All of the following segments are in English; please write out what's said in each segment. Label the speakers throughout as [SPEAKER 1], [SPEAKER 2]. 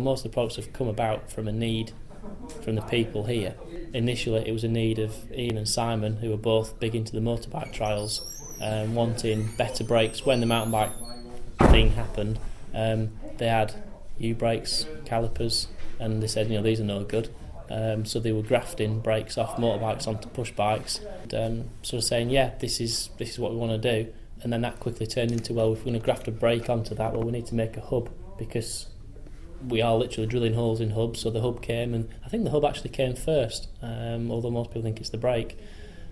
[SPEAKER 1] most of the products have come about from a need from the people here. Initially, it was a need of Ian and Simon, who were both big into the motorbike trials, wanting better brakes. When the mountain bike thing happened, they had U-brakes, calipers, and they said, these are no good. So they were grafting brakes off motorbikes onto push bikes, sort of saying, this is what we want to do. And then that quickly turned into, well, if we're going to graft a brake onto that, well, we need to make a hub, because we are literally drilling holes in hubs. So the hub came, and I think the hub actually came first, although most people think it's the brake.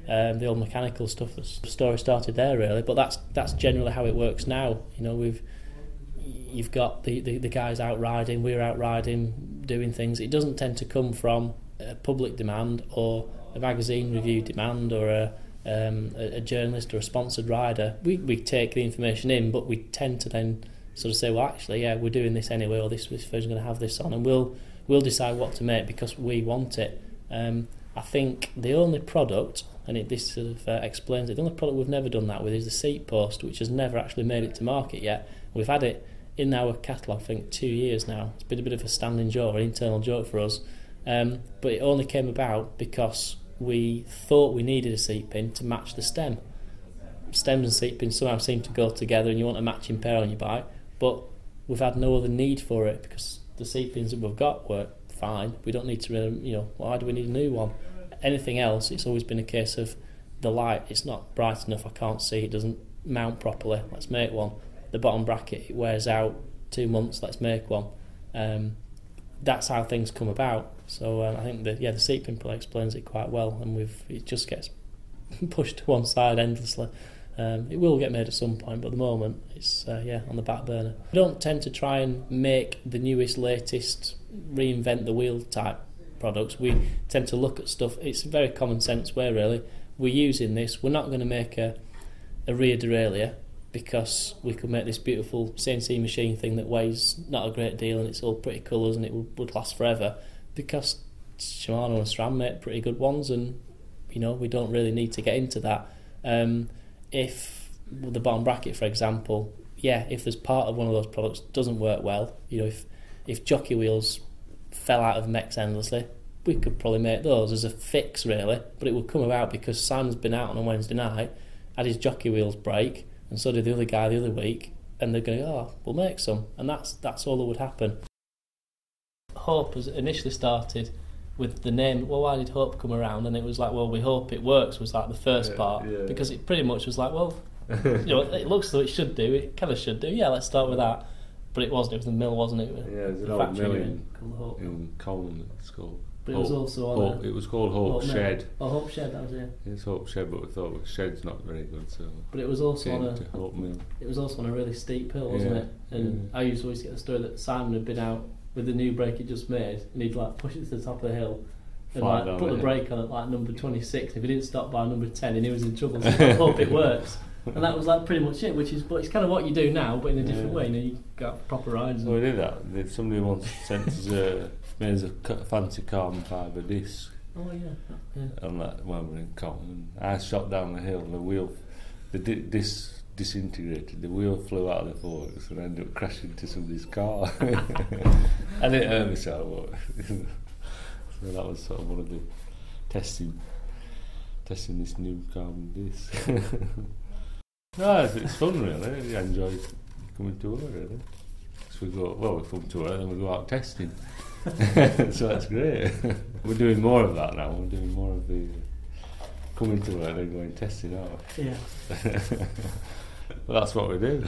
[SPEAKER 1] The old mechanical stuff, the story started there really, but that's generally how it works now. You've got the guys out riding, we're out riding, doing things. It doesn't tend to come from a public demand or a magazine review demand or a journalist or a sponsored rider. We take the information in, but we tend to then sort of say, well, actually, we're doing this anyway, or this version's going to have this on, and we'll decide what to make because we want it. I think the only product, and this sort of explains it, the only product we've never done that with is the seat post, which has never actually made it to market yet. We've had it in our catalogue, I think, 2 years now. It's been a bit of a standing joke, an internal joke for us, but it only came about because we thought we needed a seat pin to match the stem. Stems and seat pins somehow seem to go together, and you want a matching pair on your bike, but we've had no other need for it because the seat pins that we've got work fine. We don't need to really, why do we need a new one? Anything else, it's always been a case of the light, it's not bright enough, I can't see, it doesn't mount properly, let's make one. The bottom bracket, it wears out 2 months, let's make one. That's how things come about. So I think the seat pin probably explains it quite well, and it just gets pushed to one side endlessly. It will get made at some point, but at the moment it's on the back burner. We don't tend to try and make the newest, latest, reinvent the wheel type products. We tend to look at stuff, it's a very common sense way really. We're using this, we're not going to make a rear derailleur because we could make this beautiful CNC machine thing that weighs not a great deal and it's all pretty colours and it would last forever, because Shimano and SRAM make pretty good ones, and we don't really need to get into that. If the bottom bracket, for example, if there's part of one of those products doesn't work well, if jockey wheels fell out of mechs endlessly, we could probably make those as a fix really, but it would come about because Simon's been out on a Wednesday night, had his jockey wheels break, and so did the other guy the other week, and they're going, we'll make some, and that's all that would happen. Hope has initially started with the name, well, why did Hope come around? And it was like, well, we hope it works was like the first part, because it pretty much was like, well, it looks as though it should do, it kind of should do, let's start with that. But it wasn't, it was the mill, wasn't it?
[SPEAKER 2] It was an old mill in Colne, it's called.
[SPEAKER 1] But it was also on
[SPEAKER 2] it was called Hope Shed.
[SPEAKER 1] Oh, Hope Shed, that was it.
[SPEAKER 2] It's Hope Shed, but we thought Shed's not very good, so.
[SPEAKER 1] But it was also on
[SPEAKER 2] a Hope Mill.
[SPEAKER 1] It was also on a really steep hill, wasn't it? And I used to always get the story that Simon had been out with the new brake he just made, and he'd push it to the top of the hill and put the brake on at number 26. If he didn't stop by number 10, and he was in trouble. So I hope it works. And that was pretty much it, but it's kind of what you do now, but in a different way. You got proper rides.
[SPEAKER 2] Well, we did that. If somebody once sent us made a fancy carbon fibre disc.
[SPEAKER 1] Oh yeah.
[SPEAKER 2] On that when we were in Colne, I shot down the hill. The disc disintegrated. The wheel flew out of the forks and I ended up crashing into somebody's car. And it hurt me so. So that was sort of one of the testing this new carbon disc. No, it's fun really. I enjoy coming to work really. So we come to work and we go out testing. So that's great. We're doing more of that now. We're doing more of the coming to work and going testing out.
[SPEAKER 1] Yeah.
[SPEAKER 2] Well, that's what we do.